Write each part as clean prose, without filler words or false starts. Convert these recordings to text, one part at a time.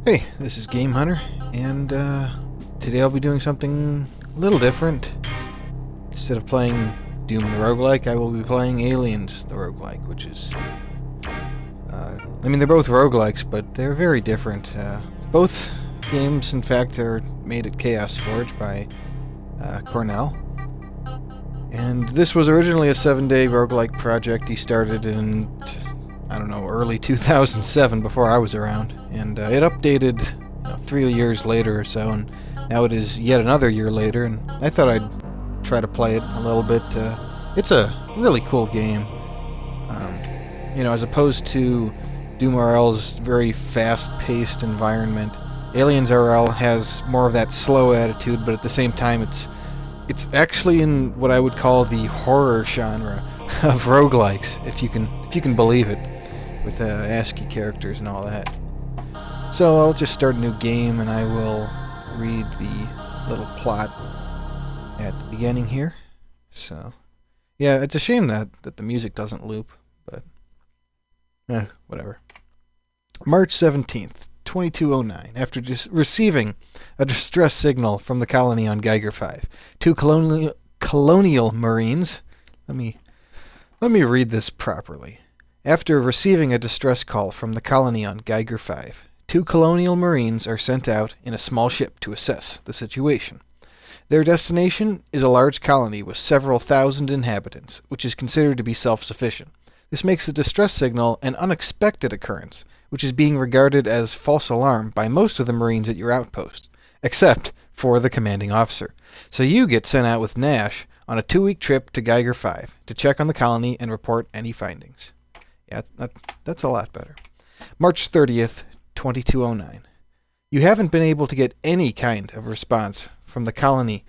Hey, this is Game Hunter, and today I'll be doing something a little different. Instead of playing Doom the Roguelike, I will be playing Aliens the Roguelike, which is... I mean, they're both roguelikes, but they're very different. Both games, in fact, are made at Chaos Forge by Cornell. And this was originally a 7-day roguelike project he started in, I don't know, early 2007, before I was around. And it updated 3 years later or so, and now it is yet another year later, and I thought I'd try to play it a little bit. It's a really cool game. As opposed to DoomRL's very fast-paced environment, AliensRL has more of that slow attitude, but at the same time it's actually in what I would call the horror genre of roguelikes, if you can believe it, with ASCII characters and all that. So I'll just start a new game, and I will read the little plot at the beginning here. So, yeah, it's a shame that the music doesn't loop, but whatever. March 17th, 2209. After receiving a distress signal from the colony on Geiger 5, two colonial marines... Let me read this properly. After receiving a distress call from the colony on Geiger 5, two colonial marines are sent out in a small ship to assess the situation. Their destination is a large colony with several thousand inhabitants, which is considered to be self-sufficient. This makes the distress signal an unexpected occurrence, which is being regarded as false alarm by most of the Marines at your outpost, except for the commanding officer. So you get sent out with Nash on a 2-week trip to Geiger 5 to check on the colony and report any findings. Yeah, that's a lot better. March 30th, 2209. You haven't been able to get any kind of response from the colony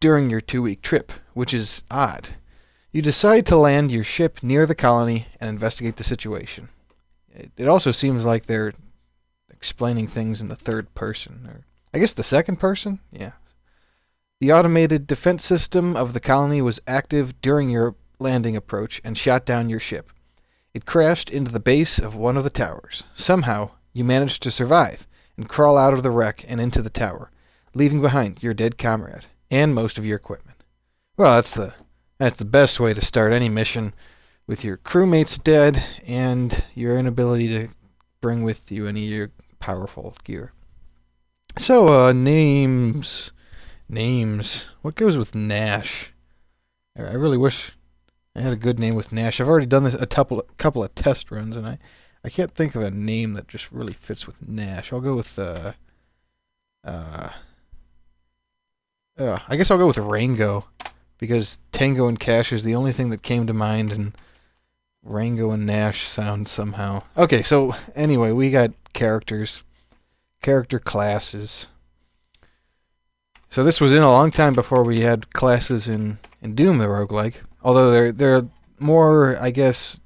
during your 2-week trip, which is odd. You decide to land your ship near the colony and investigate the situation. It also seems like they're explaining things in the third person, or I guess the second person? Yeah. The automated defense system of the colony was active during your landing approach and shot down your ship. It crashed into the base of one of the towers. Somehow, you managed to survive and crawl out of the wreck and into the tower, leaving behind your dead comrade and most of your equipment. Well, that's the best way to start any mission, with your crewmates dead and your inability to bring with you any of your powerful gear. So, names. What goes with Nash? I really wish I had a good name with Nash. I've already done this a couple of test runs, and I can't think of a name that just really fits with Nash. I'll go with I guess I'll go with Rango, because Tango and Cash is the only thing that came to mind, and Rango and Nash sound somehow... Okay, so anyway, we got characters, character classes. So this was in a long time before we had classes in Doom the Roguelike, although they're more, I guess,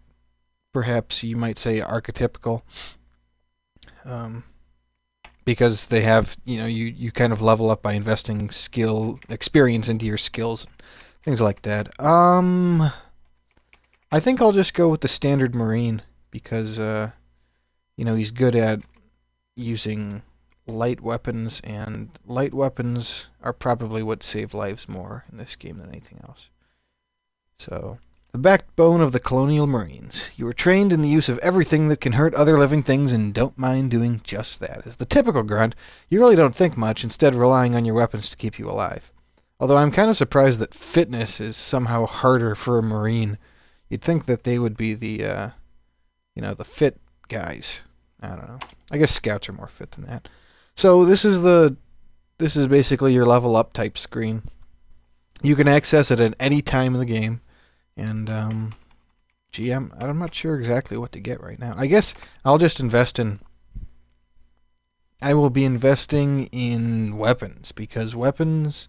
perhaps you might say archetypical, because they have, you kind of level up by investing experience into your skills, things like that. I think I'll just go with the standard Marine, because, he's good at using light weapons, and light weapons are probably what save lives more in this game than anything else. So, the backbone of the Colonial Marines. You are trained in the use of everything that can hurt other living things and don't mind doing just that. As the typical grunt, you really don't think much, instead relying on your weapons to keep you alive. Although I'm kind of surprised that fitness is somehow harder for a Marine. You'd think that they would be the fit guys. I don't know. I guess scouts are more fit than that. So this is basically your level up type screen. You can access it at any time in the game, and I'm not sure exactly what to get right now. I guess I'll just I will be investing in weapons, because weapons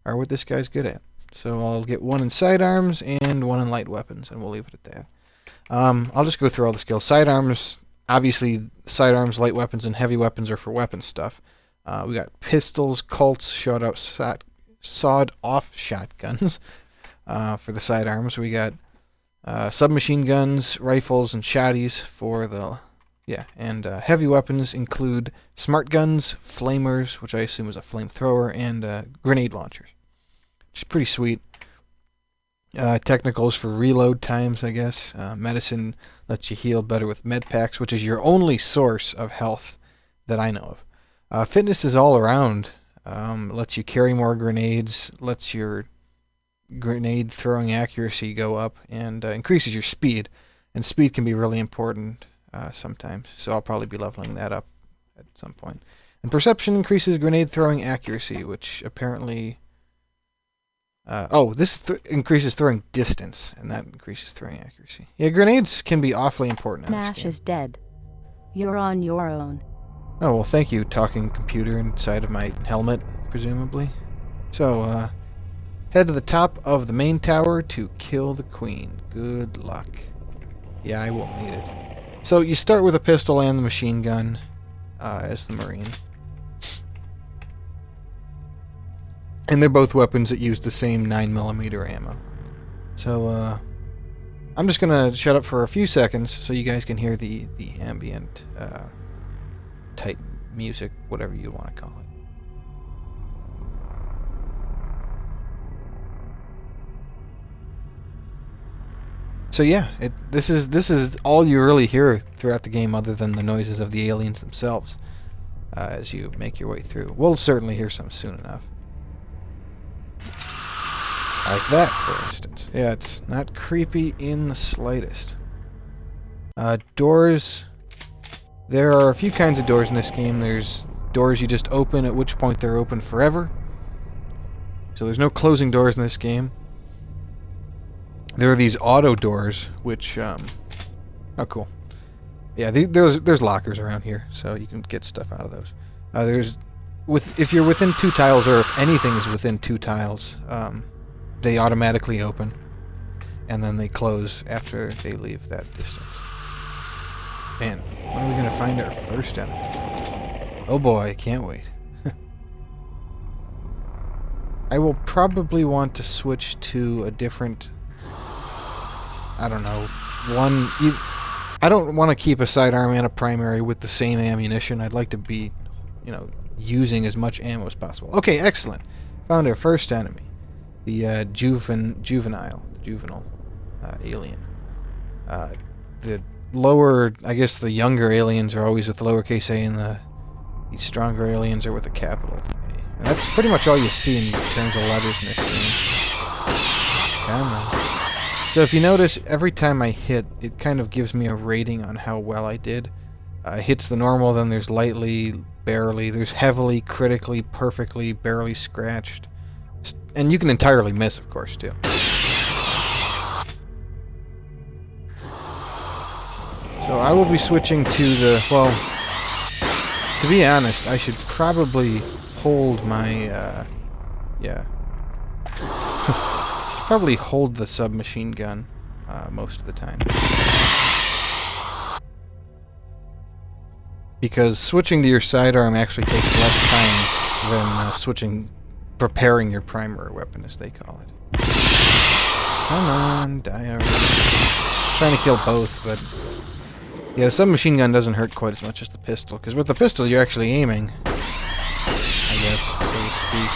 are what this guy's good at. So I'll get one in sidearms and one in light weapons, and we'll leave it at that. I'll just go through all the skills. Sidearms, obviously, sidearms, light weapons, and heavy weapons are for weapon stuff. We got pistols, Colts, sawed-off shotguns for the sidearms. We got submachine guns, rifles, and shotties for the... Yeah, and heavy weapons include smart guns, flamers, which I assume is a flamethrower, and grenade launchers, which is pretty sweet. Technicals for reload times, I guess. Medicine lets you heal better with med packs, which is your only source of health that I know of. Fitness is all around. Lets you carry more grenades, lets your grenade throwing accuracy go up, and increases your speed. And speed can be really important sometimes, so I'll probably be leveling that up at some point. And perception increases grenade throwing accuracy, which apparently... this increases throwing distance, and that increases throwing accuracy. Yeah, grenades can be awfully important in this game. Nash is dead. You're on your own. Oh, well, thank you, talking computer inside of my helmet, presumably. So, head to the top of the main tower to kill the queen. Good luck. Yeah, I won't need it. So, you start with a pistol and the machine gun as the Marine. And they're both weapons that use the same 9mm ammo. So, I'm just going to shut up for a few seconds so you guys can hear the ambient type music, whatever you want to call it. So yeah, this is all you really hear throughout the game, other than the noises of the aliens themselves, as you make your way through. We'll certainly hear some soon enough. Like that, for instance. Yeah, it's not creepy in the slightest. Doors. There are a few kinds of doors in this game. There's doors you just open, at which point they're open forever. So there's no closing doors in this game. There are these auto doors, which, oh, cool. Yeah, there's lockers around here, so you can get stuff out of those. If you're within 2 tiles, or if anything is within 2 tiles, they automatically open, and then they close after they leave that distance. Man, when are we gonna find our first enemy? Oh boy, I can't wait. I will probably want to switch to a different... I don't know, I don't want to keep a sidearm and a primary with the same ammunition. I'd like to be, using as much ammo as possible. Okay, excellent. Found our first enemy. The juvenile alien. The lower, I guess the younger aliens are always with the lowercase a, and the stronger aliens are with a capital A. And that's pretty much all you see in terms of letters in this game. Come on. So if you notice, every time I hit, it kind of gives me a rating on how well I did. Hits the normal, then there's lightly, barely, there's heavily, critically, perfectly, barely scratched. And you can entirely miss, of course, too. So I will be switching to the, well, to be honest, I should probably hold my, probably hold the submachine gun most of the time. Because switching to your sidearm actually takes less time than preparing your primary weapon, as they call it. Come on, die already. I was trying to kill both, but... yeah, the submachine gun doesn't hurt quite as much as the pistol, because with the pistol you're actually aiming, I guess, so to speak.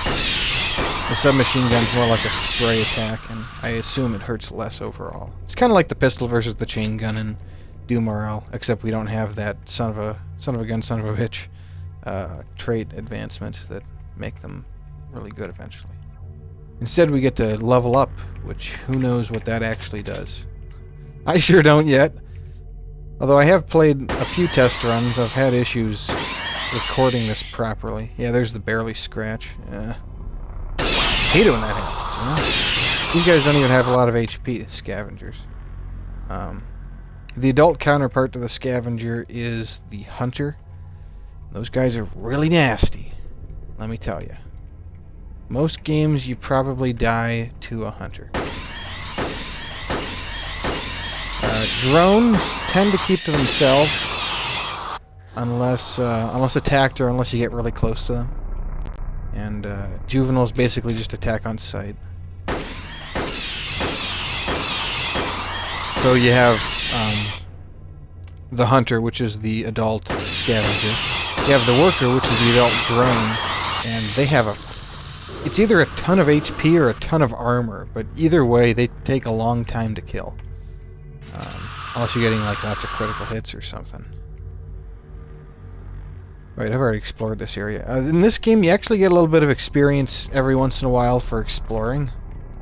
The submachine gun's more like a spray attack, and I assume it hurts less overall. It's kind of like the pistol versus the chain gun in DoomRL, except we don't have that son of a gun, son of a bitch trait advancement that make them really good eventually. Instead, we get to level up, which who knows what that actually does. I sure don't yet. Although I have played a few test runs, I've had issues recording this properly. Yeah, there's the barely scratch. I hate it when that happens, These guys don't even have a lot of HP, the scavengers. The adult counterpart to the scavenger is the hunter. Those guys are really nasty, let me tell you. Most games you probably die to a hunter. Drones tend to keep to themselves unless attacked or unless you get really close to them. And juveniles basically just attack on sight. So you have the hunter, which is the adult scavenger. You have the worker, which is the adult drone, and they have a... It's either a ton of HP or a ton of armor, but either way, they take a long time to kill. Unless you're getting, like, lots of critical hits or something. Right, I've already explored this area. In this game, you actually get a little bit of experience every once in a while for exploring.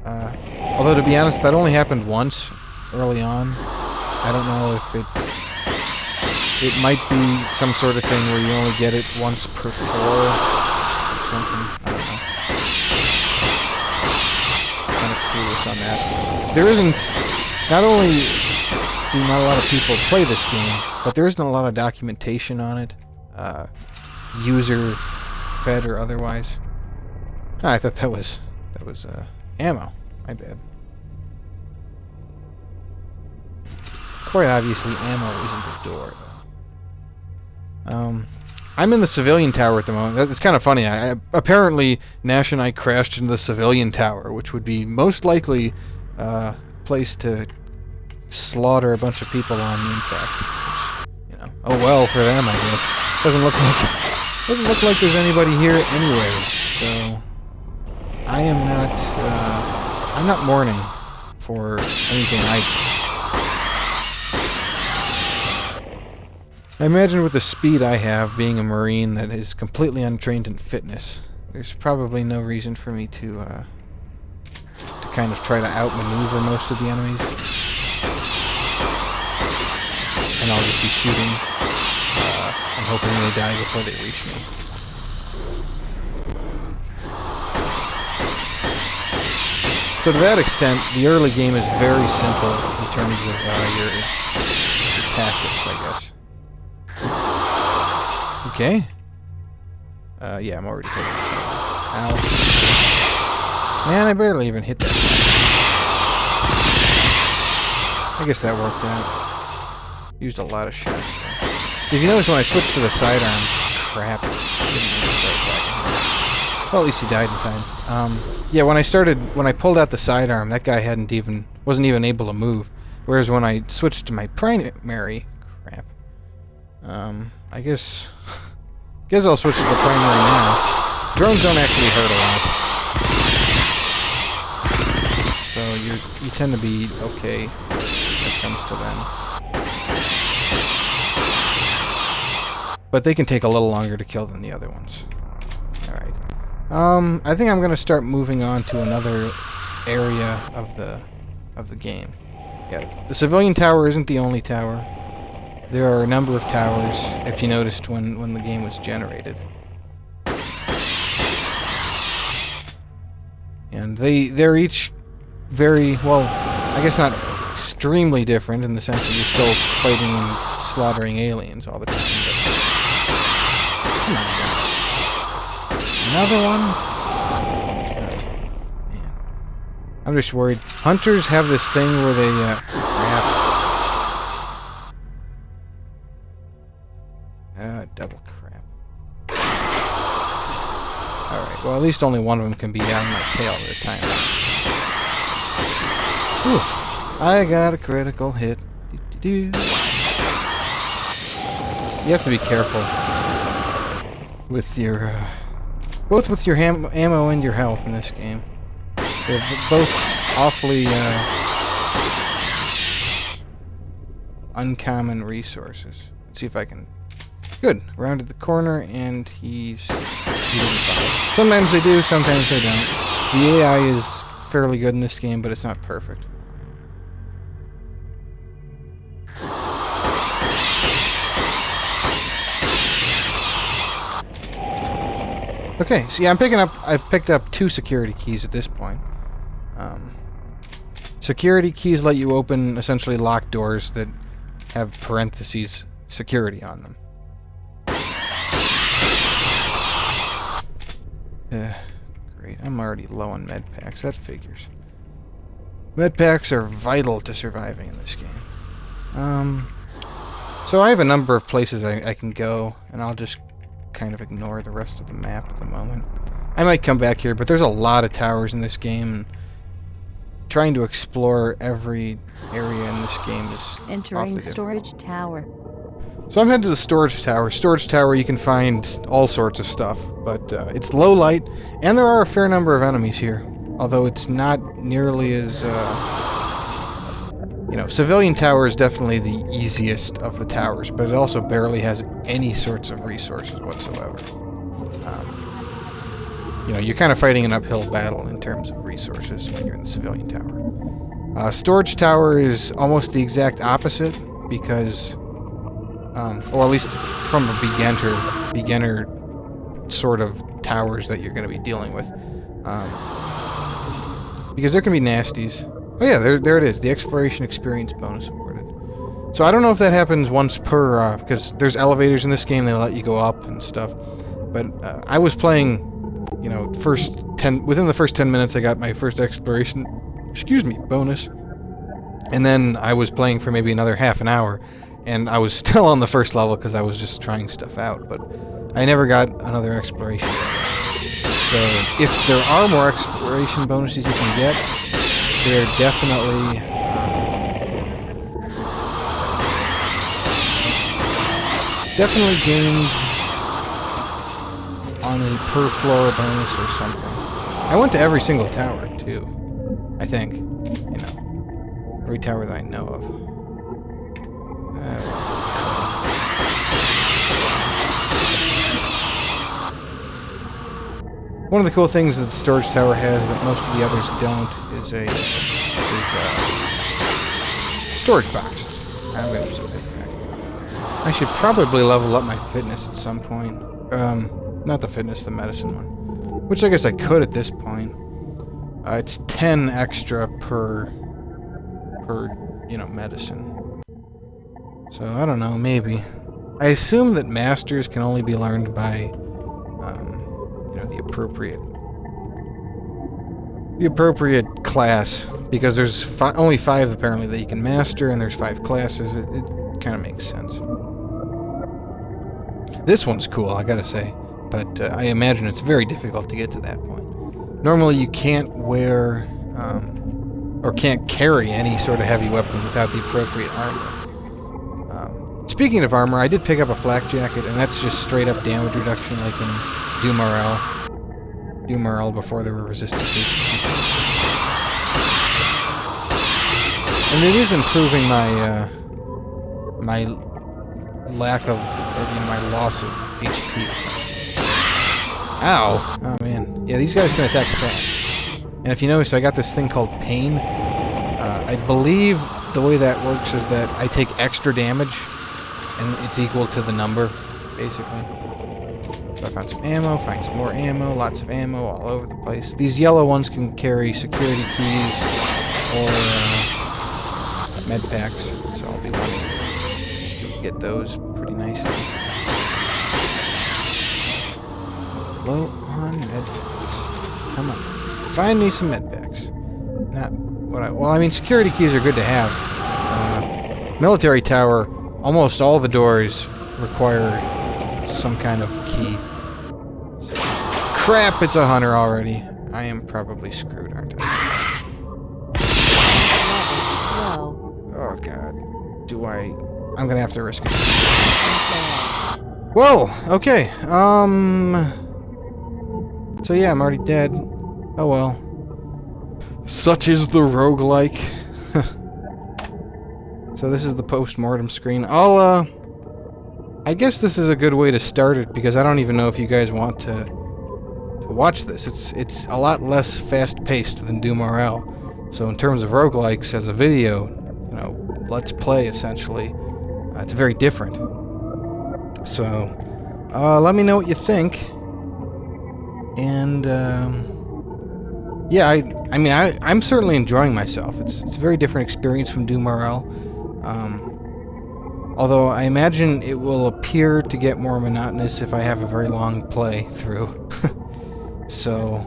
Although, to be honest, that only happened once early on. I don't know if it might be some sort of thing where you only get it once per floor or something. I don't know. Kind of clueless on that. There isn't... Not only do not a lot of people play this game, but there isn't a lot of documentation on it. User fed or otherwise. I thought that was ammo. My bad. Quite obviously, ammo isn't a door, though. I'm in the civilian tower at the moment. It's kind of funny. Apparently, Nash and I crashed into the civilian tower, which would be most likely a place to slaughter a bunch of people on impact. Which, you know, oh well for them, I guess. Doesn't look like there's anybody here anyway. So I'm not mourning for anything. I imagine with the speed I have, being a Marine that is completely untrained in fitness, there's probably no reason for me to kind of try to outmaneuver most of the enemies. And I'll just be shooting and hoping they die before they reach me. So to that extent, the early game is very simple in terms of your tactics, I guess. Okay. Yeah, I'm already hitting this. Ow. Man, I barely even hit that. I guess that worked out. Used a lot of shots, though. If you notice when I switched to the sidearm... Crap. Didn't mean to start attacking. Well, at least he died in time. Yeah, when I pulled out the sidearm, that guy wasn't even able to move. Whereas when I switched to my primary... Crap. I guess I'll switch to the primary now. Drones don't actually hurt a lot. So you tend to be okay when it comes to them. But they can take a little longer to kill than the other ones. Alright. I think I'm gonna start moving on to another area of the game. Yeah, the civilian tower isn't the only tower. There are a number of towers, if you noticed when the game was generated. And they're each very, well, I guess not extremely different in the sense that you're still fighting and slaughtering aliens all the time. But come on, another one? Oh, man. I'm just worried. Hunters have this thing where they, double crap. Alright, well at least only one of them can be on my tail at a time. Whew. I got a critical hit. You have to be careful with your, both with your ammo and your health in this game. They're both awfully, uncommon resources. Let's see if I can... Good. Rounded the corner, and he didn't follow. Sometimes they do, sometimes they don't. The AI is fairly good in this game, but it's not perfect. Okay, so yeah, I've picked up 2 security keys at this point. Security keys let you open essentially locked doors that have parentheses security on them. Great, I'm already low on med packs, that figures. Med packs are vital to surviving in this game. So I have a number of places I can go, and I'll just kind of ignore the rest of the map at the moment. I might come back here, but there's a lot of towers in this game, and trying to explore every area in this game is Entering awfully storage difficult. tower. So I'm headed to the storage tower. Storage tower, you can find all sorts of stuff, but it's low light, and there are a fair number of enemies here. Although it's not nearly as, you know, civilian tower is definitely the easiest of the towers, but it also barely has any sorts of resources whatsoever. You know, you're kind of fighting an uphill battle in terms of resources when you're in the civilian tower. Storage tower is almost the exact opposite, because, or at least from a beginner sort of towers that you're going to be dealing with. Because there can be nasties. Oh yeah, there it is. The exploration experience bonus awarded. So I don't know if that happens once per, because there's elevators in this game, they let you go up and stuff. But I was playing, you know, within the first 10 minutes I got my first exploration, bonus. And then I was playing for maybe another half an hour, and I was still on the first level because I was just trying stuff out, but I never got another exploration bonus. So, if there are more exploration bonuses you can get, they're definitely gained on a per floor bonus or something. I went to every single tower, too. I think. You know. Every tower that I know of. One of the cool things that the storage tower has that most of the others don't is storage boxes. I'm going to use a backpack. I should probably level up my fitness at some point. Not the fitness, the medicine one. Which I guess I could at this point. It's 10 extra per, you know, medicine. So, I don't know, maybe. I assume that masters can only be learned by, you know, the appropriate class, because there's only 5 apparently that you can master, and there's 5 classes. It kind of makes sense. This one's cool, I gotta say, but I imagine it's very difficult to get to that point. Normally you can't wear, or can't carry any sort of heavy weapon without the appropriate armor. Speaking of armor, I did pick up a flak jacket, and that's just straight up damage reduction like in DoomRL. DoomRL before there were resistances. And it is improving my, my lack of, or, you know, my loss of HP, essentially. Ow! Oh, man. Yeah, these guys can attack fast. And if you notice, I got this thing called Pain. I believe the way that works is that I take extra damage, and it's equal to the number, basically. So I found some ammo, find some more ammo, lots of ammo all over the place. These yellow ones can carry security keys or med packs, so I'll be wanting to get those pretty nicely. Low on med packs. Come on. Find me some med packs. Not what well, I mean, security keys are good to have. Military tower, almost all the doors require some kind of key. So, crap, it's a hunter already. I am probably screwed, aren't I? Oh, God. I'm gonna have to risk it. Whoa! Okay, so yeah, I'm already dead. Oh well. Such is the roguelike. So this is the post-mortem screen. I guess this is a good way to start it, because I don't even know if you guys want to watch this. It's a lot less fast-paced than DoomRL. So in terms of roguelikes as a video, you know, let's play, essentially, it's very different. So, let me know what you think. And, yeah, I mean, I'm certainly enjoying myself. It's a very different experience from DoomRL. Although I imagine it will appear to get more monotonous if I have a very long play through. So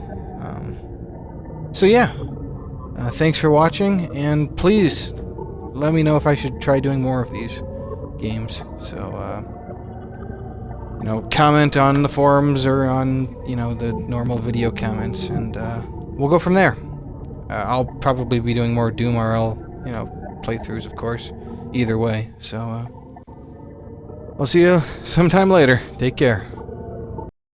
yeah. Thanks for watching, and please let me know if I should try doing more of these games. So, you know, comment on the forums or on, you know, the normal video comments, and we'll go from there. I'll probably be doing more DoomRL, you know, playthroughs, of course, either way. So, I'll see you sometime later. Take care.